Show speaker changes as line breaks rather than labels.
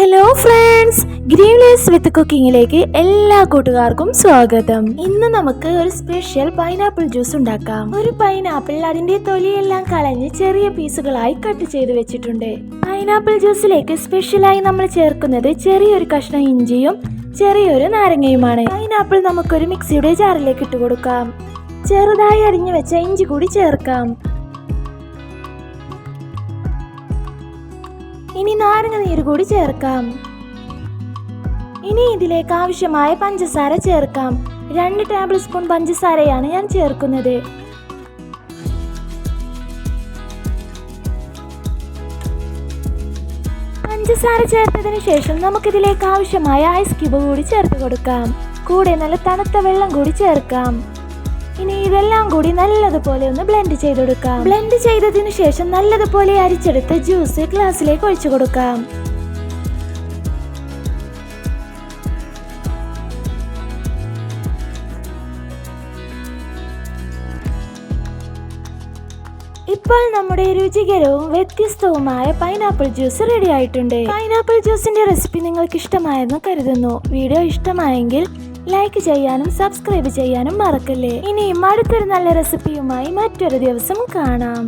Hello friends, ഗ്രീൻലേസ് വിത്ത് കുക്കിങ്ങിലേക്ക് എല്ലാ കൂട്ടുകാർക്കും സ്വാഗതം. ഇന്ന് നമുക്ക് ഒരു സ്പെഷ്യൽ പൈനാപ്പിൾ ജ്യൂസ് ഉണ്ടാക്കാം. ഒരു പൈനാപ്പിൾ അതിന്റെ തൊലിയെല്ലാം കളഞ്ഞ് ചെറിയ പീസുകളായി കട്ട് ചെയ്ത് വെച്ചിട്ടുണ്ട്. പൈനാപ്പിൾ ജ്യൂസിലേക്ക് സ്പെഷ്യലായി നമ്മൾ ചേർക്കുന്നത് ചെറിയൊരു കഷ്ണം ഇഞ്ചിയും ചെറിയൊരു നാരങ്ങയുമാണ്. പൈനാപ്പിൾ നമുക്കൊരു മിക്സിയുടെ ജാറിലേക്ക് ഇട്ട് കൊടുക്കാം. ചെറുതായി അരിഞ്ഞു വെച്ച ഇഞ്ചി കൂടി ചേർക്കാം. ഇനി നാരങ്ങ നീര് കൂടി ചേർക്കാം. ഇനി ഇതിലേക്ക് ആവശ്യമായ പഞ്ചസാര ചേർക്കാം. 2 ടേബിൾ സ്പൂൺ പഞ്ചസാരയാണ് ഞാൻ ചേർക്കുന്നത്. പഞ്ചസാര ചേർത്തതിന് ശേഷം നമുക്കിതിലേക്ക് ആവശ്യമായ ഐസ് ക്യൂബ് കൂടി ചേർത്ത് കൊടുക്കാം. കൂടെ നല്ല തണുത്ത വെള്ളം കൂടി ചേർക്കാം. ഇനി ഇതെല്ലാം കൂടി നല്ലതുപോലെ ഒന്ന് ബ്ലെൻഡ് ചെയ്തെടുക്കാം. ബ്ലെൻഡ് ചെയ്തതിനു ശേഷം നല്ലതുപോലെ അരിച്ചെടുത്ത് ജ്യൂസ് ഗ്ലാസ്സിലേക്ക് ഒഴിച്ചു കൊടുക്കാം. ഇപ്പോൾ നമ്മുടെ രുചികരവും വ്യത്യസ്തവുമായ പൈനാപ്പിൾ ജ്യൂസ് റെഡി ആയിട്ടുണ്ട്. പൈനാപ്പിൾ ജ്യൂസിന്റെ റെസിപ്പി നിങ്ങൾക്ക് ഇഷ്ടമായെന്ന് കരുതുന്നു. വീഡിയോ ഇഷ്ടമായെങ്കിൽ ലൈക്ക് ചെയ്യാനും സബ്സ്ക്രൈബ് ചെയ്യാനും മറക്കല്ലേ. ഇനിയും അടുത്തൊരു നല്ല റെസിപ്പിയുമായി മറ്റൊരു ദിവസം കാണാം.